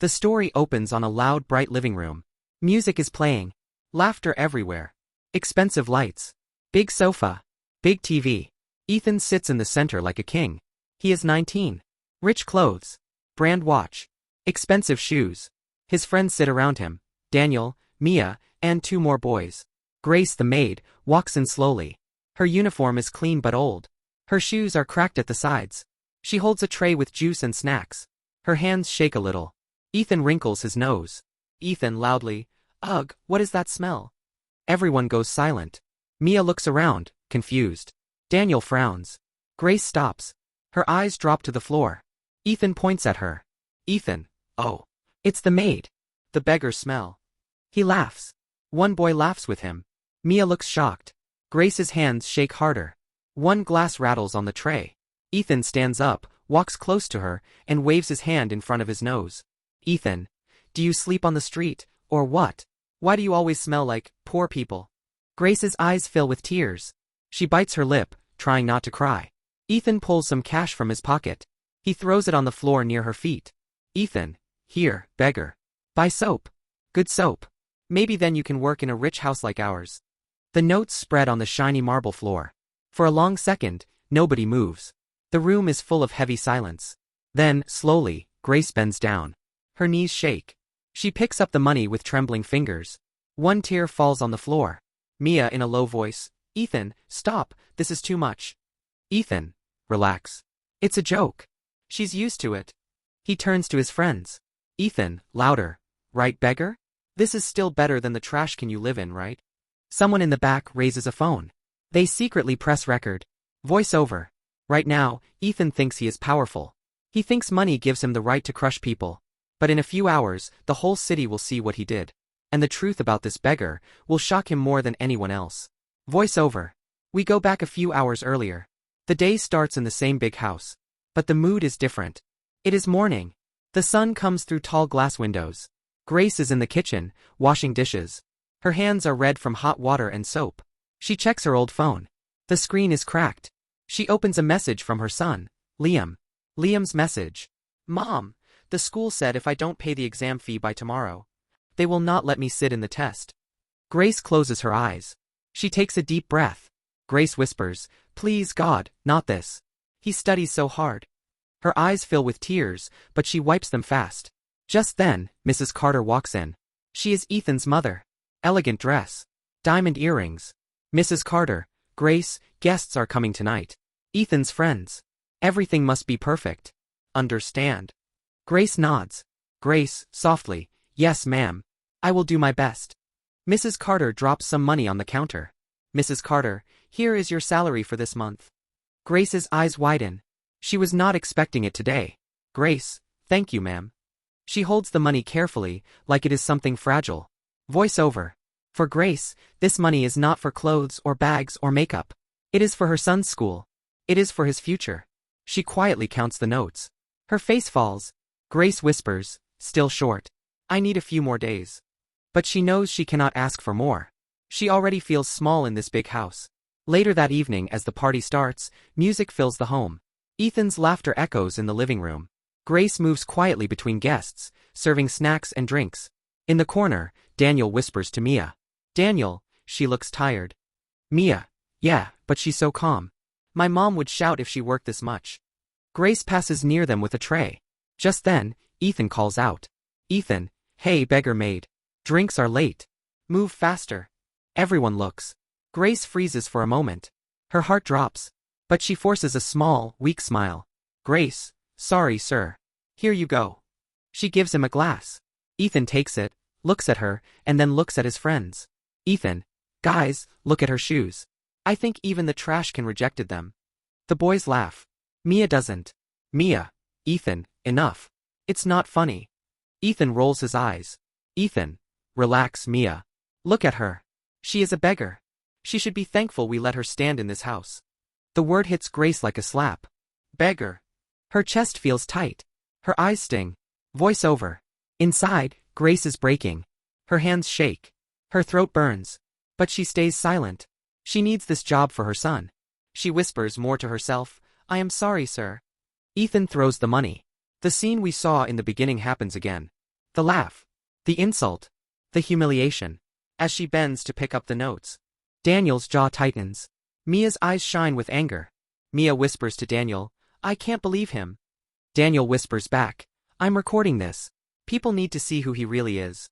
The story opens on a loud, bright living room. Music is playing. Laughter everywhere. Expensive lights. Big sofa. Big TV. Ethan sits in the center like a king. He is 19. Rich clothes. Brand watch. Expensive shoes. His friends sit around him. Daniel, Mia, and 2 more boys. Grace, the maid, walks in slowly. Her uniform is clean but old. Her shoes are cracked at the sides. She holds a tray with juice and snacks. Her hands shake a little. Ethan wrinkles his nose. Ethan loudly, "Ugh, what is that smell?" Everyone goes silent. Mia looks around, confused. Daniel frowns. Grace stops. Her eyes drop to the floor. Ethan points at her. Ethan, oh. It's the maid. The beggar smell. He laughs. One boy laughs with him. Mia looks shocked. Grace's hands shake harder. One glass rattles on the tray. Ethan stands up, walks close to her, and waves his hand in front of his nose. Ethan, do you sleep on the street, or what? Why do you always smell like poor people? Grace's eyes fill with tears. She bites her lip, trying not to cry. Ethan pulls some cash from his pocket. He throws it on the floor near her feet. Ethan, here, beggar. Buy soap. Good soap. Maybe then you can work in a rich house like ours. The notes spread on the shiny marble floor. For a long second, nobody moves. The room is full of heavy silence. Then, slowly, Grace bends down. Her knees shake. She picks up the money with trembling fingers. One tear falls on the floor. Mia in a low voice, Ethan, stop, this is too much. Ethan, relax. It's a joke. She's used to it. He turns to his friends. Ethan, louder. Right, beggar? This is still better than the trash can you live in, right? Someone in the back raises a phone. They secretly press record. Voice over. Right now, Ethan thinks he is powerful. He thinks money gives him the right to crush people. But in a few hours, the whole city will see what he did. And the truth about this beggar will shock him more than anyone else. Voice over. We go back a few hours earlier. The day starts in the same big house. But the mood is different. It is morning. The sun comes through tall glass windows. Grace is in the kitchen, washing dishes. Her hands are red from hot water and soap. She checks her old phone. The screen is cracked. She opens a message from her son, Liam. Liam's message. Mom, the school said if I don't pay the exam fee by tomorrow, they will not let me sit in the test. Grace closes her eyes. She takes a deep breath. Grace whispers, please God, not this. He studies so hard. Her eyes fill with tears, but she wipes them fast. Just then, Mrs. Carter walks in. She is Ethan's mother. Elegant dress. Diamond earrings. Mrs. Carter, Grace, guests are coming tonight. Ethan's friends. Everything must be perfect. Understand? Grace nods. Grace, softly, yes ma'am. I will do my best. Mrs. Carter drops some money on the counter. Mrs. Carter, here is your salary for this month. Grace's eyes widen. She was not expecting it today. Grace, thank you ma'am. She holds the money carefully, like it is something fragile. Voice over. For Grace, this money is not for clothes or bags or makeup. It is for her son's school. It is for his future. She quietly counts the notes. Her face falls. Grace whispers, still short. I need a few more days. But she knows she cannot ask for more. She already feels small in this big house. Later that evening as the party starts, music fills the home. Ethan's laughter echoes in the living room. Grace moves quietly between guests, serving snacks and drinks. In the corner, Daniel whispers to Mia. Daniel, she looks tired. Mia, yeah, but she's so calm. My mom would shout if she worked this much. Grace passes near them with a tray. Just then, Ethan calls out. Ethan, hey beggar maid. Drinks are late. Move faster. Everyone looks. Grace freezes for a moment. Her heart drops. But she forces a small, weak smile. Grace, sorry sir. Here you go. She gives him a glass. Ethan takes it, looks at her, and then looks at his friends. Ethan, guys, look at her shoes. I think even the trash can rejected them. The boys laugh. Mia doesn't. Mia, Ethan, enough. It's not funny. Ethan rolls his eyes. Ethan, relax Mia. Look at her. She is a beggar. She should be thankful we let her stand in this house. The word hits Grace like a slap. Beggar. Her chest feels tight. Her eyes sting. Voice over. Inside, Grace is breaking. Her hands shake. Her throat burns. But she stays silent. She needs this job for her son. She whispers more to herself, I am sorry sir. Ethan throws the money. The scene we saw in the beginning happens again. The laugh. The insult. The humiliation. As she bends to pick up the notes. Daniel's jaw tightens. Mia's eyes shine with anger. Mia whispers to Daniel, "I can't believe him." Daniel whispers back, "I'm recording this. People need to see who he really is."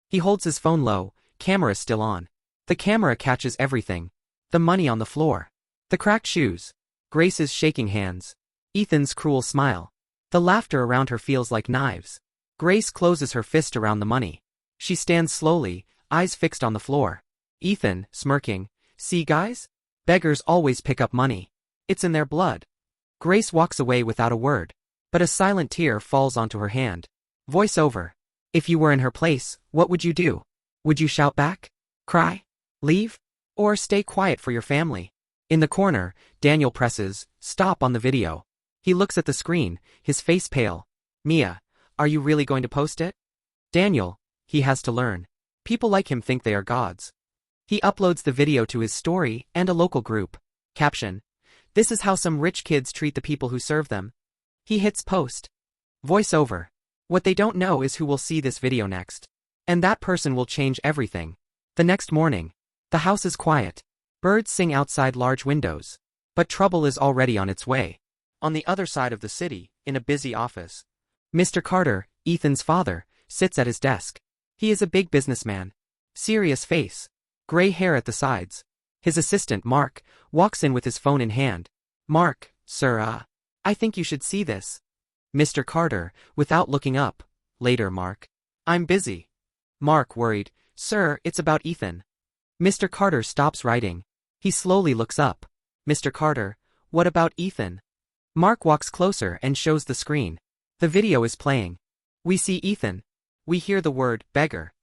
He holds his phone low, camera still on. The camera catches everything. The money on the floor. The cracked shoes. Grace's shaking hands. Ethan's cruel smile. The laughter around her feels like knives. Grace closes her fist around the money. She stands slowly, eyes fixed on the floor. Ethan, smirking, "See guys? Beggars always pick up money. It's in their blood." Grace walks away without a word. But a silent tear falls onto her hand. Voice over. If you were in her place, what would you do? Would you shout back? Cry? Leave? Or stay quiet for your family? In the corner, Daniel presses stop on the video. He looks at the screen, his face pale. Mia, are you really going to post it? Daniel, he has to learn. People like him think they are gods. He uploads the video to his story and a local group. Caption. This is how some rich kids treat the people who serve them. He hits post. Voice over. What they don't know is who will see this video next. And that person will change everything. The next morning. The house is quiet. Birds sing outside large windows. But trouble is already on its way. On the other side of the city, in a busy office. Mr. Carter, Ethan's father, sits at his desk. He is a big businessman. Serious face. Gray hair at the sides. His assistant, Mark, walks in with his phone in hand. Mark, sir, I think you should see this. Mr. Carter, without looking up. Later, Mark. I'm busy. Mark, worried, sir, it's about Ethan. Mr. Carter stops writing. He slowly looks up. Mr. Carter, what about Ethan? Mark walks closer and shows the screen. The video is playing. We see Ethan. We hear the word, beggar.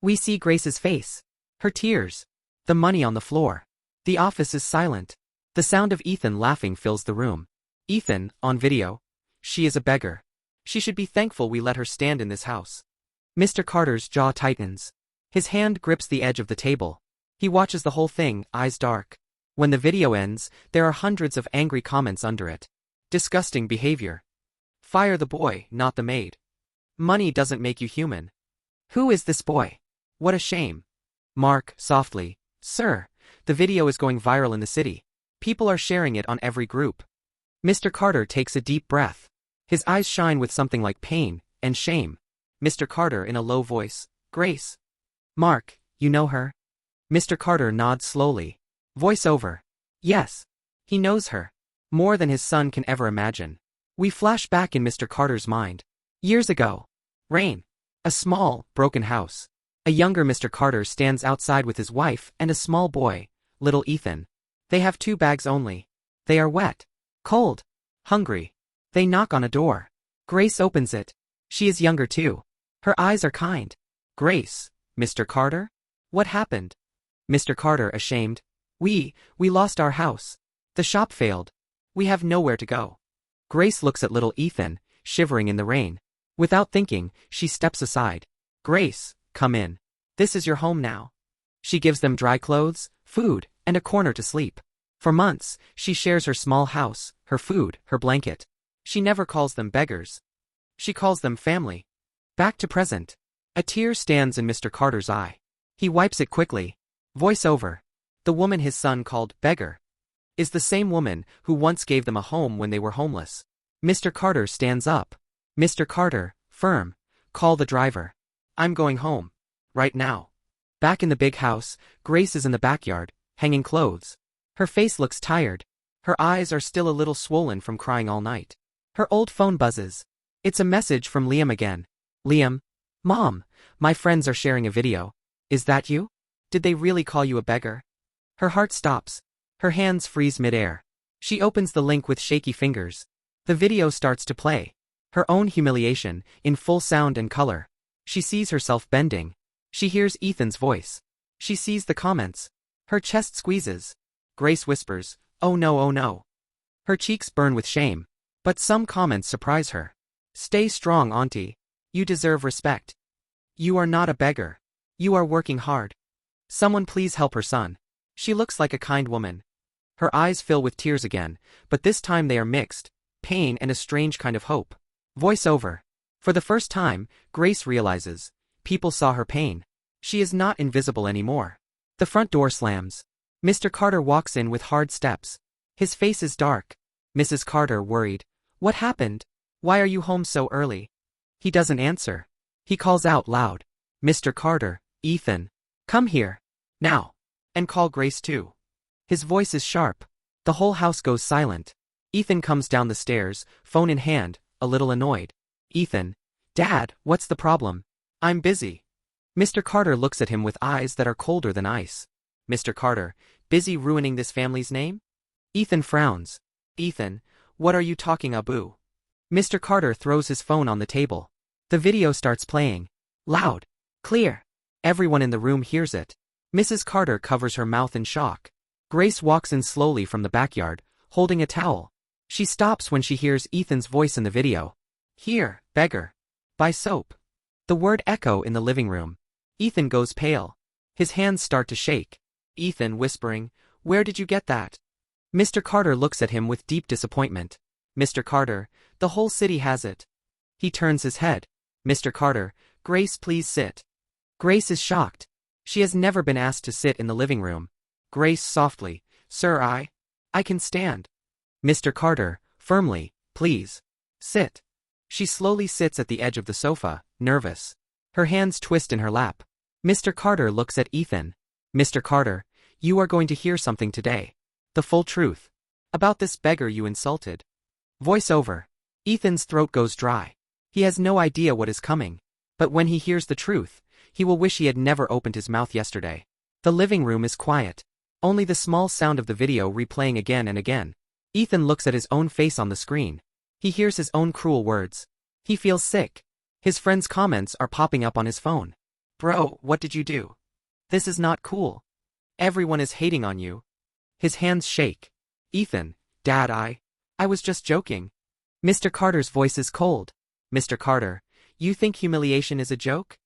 We see Grace's face. Her tears. The money on the floor. The office is silent. The sound of Ethan laughing fills the room. Ethan, on video. She is a beggar. She should be thankful we let her stand in this house. Mr. Carter's jaw tightens. His hand grips the edge of the table. He watches the whole thing, eyes dark. When the video ends, there are hundreds of angry comments under it. Disgusting behavior. Fire the boy, not the maid. Money doesn't make you human. Who is this boy? What a shame. Mark, softly, sir, the video is going viral in the city. People are sharing it on every group. Mr. Carter takes a deep breath. His eyes shine with something like pain and shame. Mr. Carter in a low voice, Grace. Mark, you know her? Mr. Carter nods slowly. Voice over. Yes. He knows her. More than his son can ever imagine. We flash back in Mr. Carter's mind. Years ago. Rain. A small, broken house. A younger Mr. Carter stands outside with his wife and a small boy, little Ethan. They have 2 bags only. They are wet. Cold. Hungry. They knock on a door. Grace opens it. She is younger too. Her eyes are kind. Grace, Mr. Carter? What happened? Mr. Carter, ashamed. We lost our house. The shop failed. We have nowhere to go. Grace looks at little Ethan, shivering in the rain. Without thinking, she steps aside. Grace, come in. This is your home now. She gives them dry clothes, food, and a corner to sleep. For months, she shares her small house, her food, her blanket. She never calls them beggars. She calls them family. Back to present. A tear stands in Mr. Carter's eye. He wipes it quickly. Voice over. The woman his son called Beggar is the same woman who once gave them a home when they were homeless. Mr. Carter stands up. Mr. Carter, firm. Call the driver. I'm going home. Right now. Back in the big house, Grace is in the backyard, hanging clothes. Her face looks tired. Her eyes are still a little swollen from crying all night. Her old phone buzzes. It's a message from Liam again. Liam. Mom, my friends are sharing a video. Is that you? Did they really call you a beggar? Her heart stops. Her hands freeze midair. She opens the link with shaky fingers. The video starts to play. Her own humiliation, in full sound and color. She sees herself bending. She hears Ethan's voice. She sees the comments. Her chest squeezes. Grace whispers, "Oh no, oh no." Her cheeks burn with shame. But some comments surprise her. Stay strong, auntie. You deserve respect. You are not a beggar. You are working hard. Someone please help her son. She looks like a kind woman. Her eyes fill with tears again, but this time they are mixed, pain and a strange kind of hope. Voice over. For the first time, Grace realizes, people saw her pain. She is not invisible anymore. The front door slams. Mr. Carter walks in with hard steps. His face is dark. Mrs. Carter worried. What happened? Why are you home so early? He doesn't answer. He calls out loud. Mr. Carter, Ethan. Come here. Now. And call Grace too. His voice is sharp. The whole house goes silent. Ethan comes down the stairs, phone in hand, a little annoyed. Ethan. Dad, what's the problem? I'm busy. Mr. Carter looks at him with eyes that are colder than ice. Mr. Carter, busy ruining this family's name? Ethan frowns. Ethan, what are you talking about? Mr. Carter throws his phone on the table. The video starts playing. Loud. Clear. Everyone in the room hears it. Mrs. Carter covers her mouth in shock. Grace walks in slowly from the backyard, holding a towel. She stops when she hears Ethan's voice in the video. Here, Beggar. Buy soap. The word echo in the living room. Ethan goes pale. His hands start to shake. Ethan whispering, where did you get that? Mr. Carter looks at him with deep disappointment. Mr. Carter, the whole city has it. He turns his head. Mr. Carter, Grace, please sit. Grace is shocked. She has never been asked to sit in the living room. Grace softly, Sir, I can stand. Mr. Carter, firmly, please. Sit. She slowly sits at the edge of the sofa, nervous. Her hands twist in her lap. Mr. Carter looks at Ethan. Mr. Carter, you are going to hear something today. The full truth. About this beggar you insulted. Voice over. Ethan's throat goes dry. He has no idea what is coming. But when he hears the truth, he will wish he had never opened his mouth yesterday. The living room is quiet. Only the small sound of the video replaying again and again. Ethan looks at his own face on the screen. He hears his own cruel words. He feels sick. His friends' comments are popping up on his phone. Bro, what did you do? This is not cool. Everyone is hating on you. His hands shake. Ethan, Dad, I was just joking. Mr. Carter's voice is cold. Mr. Carter, you think humiliation is a joke?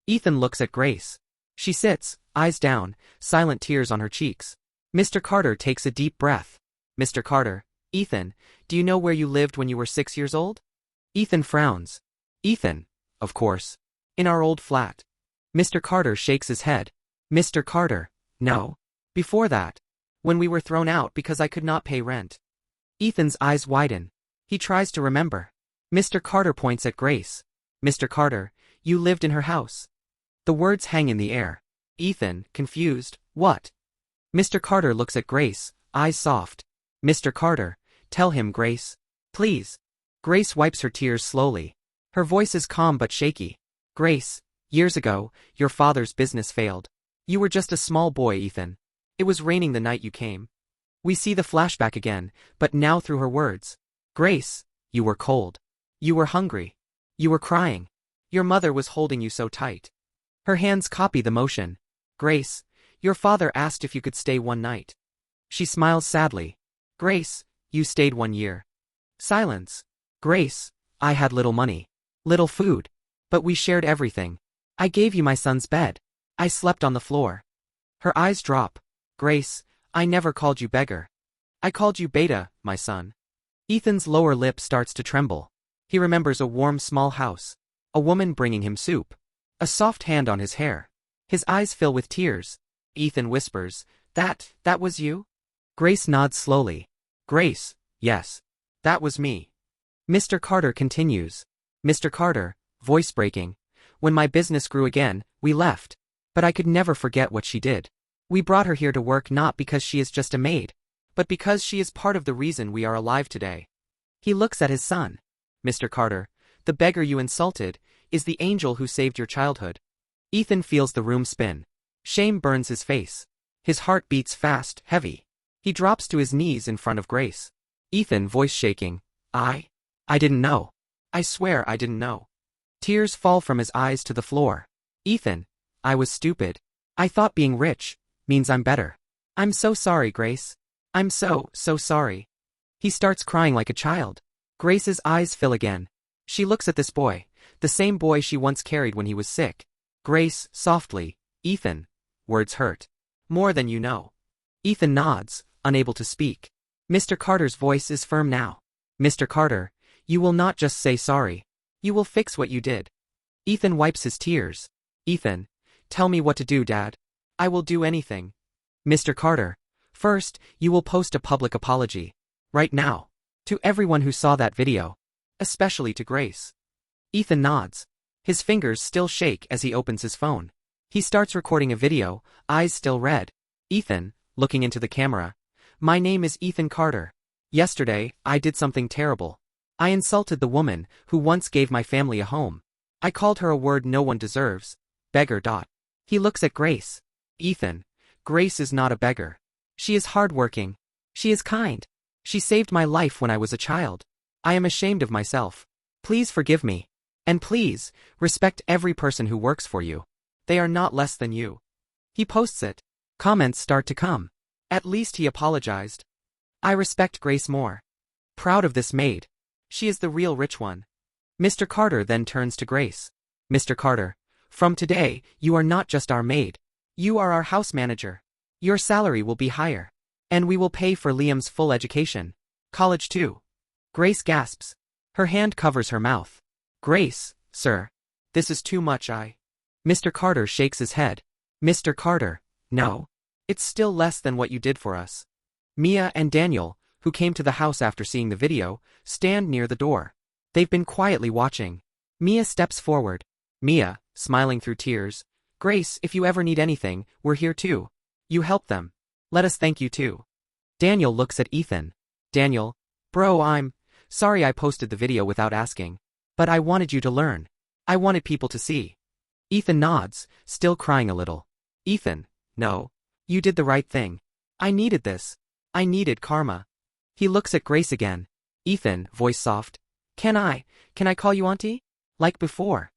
Ethan looks at Grace. She sits, eyes down, silent tears on her cheeks. Mr. Carter takes a deep breath. Mr. Carter, Ethan, do you know where you lived when you were 6 years old? Ethan frowns. Ethan, of course. In our old flat. Mr. Carter shakes his head. Mr. Carter, no. Before that. When we were thrown out because I could not pay rent. Ethan's eyes widen. He tries to remember. Mr. Carter points at Grace. Mr. Carter, you lived in her house. The words hang in the air. Ethan, confused, what? Mr. Carter looks at Grace, eyes soft. Mr. Carter, tell him, Grace. Please. Grace wipes her tears slowly. Her voice is calm but shaky. Grace, years ago, your father's business failed. You were just a small boy, Ethan. It was raining the night you came. We see the flashback again, but now through her words. Grace, you were cold. You were hungry. You were crying. Your mother was holding you so tight. Her hands copy the motion. Grace, your father asked if you could stay one night. She smiles sadly. Grace, you stayed 1 year. Silence. Grace, I had little money. Little food. But we shared everything. I gave you my son's bed. I slept on the floor. Her eyes drop. Grace, I never called you beggar. I called you Beta, my son. Ethan's lower lip starts to tremble. He remembers a warm small house. A woman bringing him soup. A soft hand on his hair. His eyes fill with tears. Ethan whispers, that was you? Grace nods slowly. Grace, yes. That was me. Mr. Carter continues. Mr. Carter, voice breaking. When my business grew again, we left. But I could never forget what she did. We brought her here to work not because she is just a maid, but because she is part of the reason we are alive today. He looks at his son. Mr. Carter, the beggar you insulted, is the angel who saved your childhood. Ethan feels the room spin. Shame burns his face. His heart beats fast, heavy. He drops to his knees in front of Grace. Ethan, voice shaking. I didn't know. I swear I didn't know. Tears fall from his eyes to the floor. Ethan, I was stupid. I thought being rich means I'm better. I'm so sorry, Grace. I'm so sorry. He starts crying like a child. Grace's eyes fill again. She looks at this boy, the same boy she once carried when he was sick. Grace, softly, Ethan. Words hurt. More than you know. Ethan nods, unable to speak. Mr. Carter's voice is firm now. Mr. Carter, you will not just say sorry. You will fix what you did. Ethan wipes his tears. Ethan, tell me what to do, Dad. I will do anything. Mr. Carter, first, you will post a public apology. Right now. To everyone who saw that video. Especially to Grace. Ethan nods. His fingers still shake as he opens his phone. He starts recording a video, eyes still red. Ethan, looking into the camera. My name is Ethan Carter. Yesterday, I did something terrible. I insulted the woman who once gave my family a home. I called her a word no one deserves. Beggar. He looks at Grace. Ethan, Grace is not a beggar. She is hardworking. She is kind. She saved my life when I was a child. I am ashamed of myself. Please forgive me. And please, respect every person who works for you. They are not less than you. He posts it. Comments start to come. At least he apologized. I respect Grace more. Proud of this maid. She is the real rich one. Mr. Carter then turns to Grace. Mr. Carter, from today, you are not just our maid. You are our house manager. Your salary will be higher. And we will pay for Liam's full education. College too. Grace gasps. Her hand covers her mouth. Grace, sir. This is too much. Mr. Carter shakes his head. Mr. Carter, no. It's still less than what you did for us. Mia and Daniel, who came to the house after seeing the video, stand near the door. They've been quietly watching. Mia steps forward. Mia, smiling through tears. Grace, if you ever need anything, we're here too. You helped them. Let us thank you too. Daniel looks at Ethan. Daniel, bro, I'm sorry I posted the video without asking. But I wanted you to learn. I wanted people to see. Ethan nods, still crying a little. Ethan, no. You did the right thing. I needed this. I needed karma. He looks at Grace again. Ethan, voice soft. Can I call you auntie? Like before.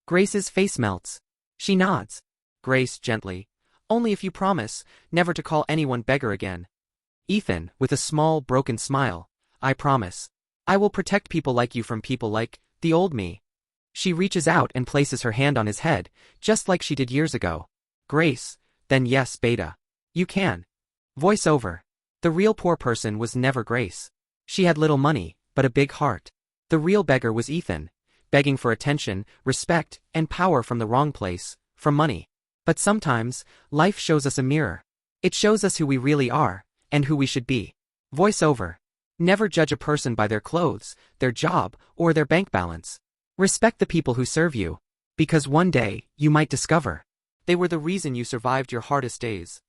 Grace's face melts. She nods. Grace, gently. Only if you promise never to call anyone beggar again. Ethan, with a small, broken smile. I promise. I will protect people like you from people like the old me. She reaches out and places her hand on his head, just like she did years ago. Grace, then yes, Beta. You can. Voice over. The real poor person was never Grace. She had little money, but a big heart. The real beggar was Ethan, begging for attention, respect, and power from the wrong place, from money. But sometimes, life shows us a mirror. It shows us who we really are, and who we should be. Voice over. Never judge a person by their clothes, their job, or their bank balance. Respect the people who serve you. Because one day, you might discover they were the reason you survived your hardest days.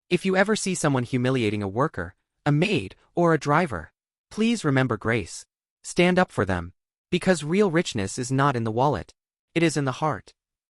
If you ever see someone humiliating a worker, a maid, or a driver, please remember Grace. Stand up for them. Because real richness is not in the wallet. It is in the heart.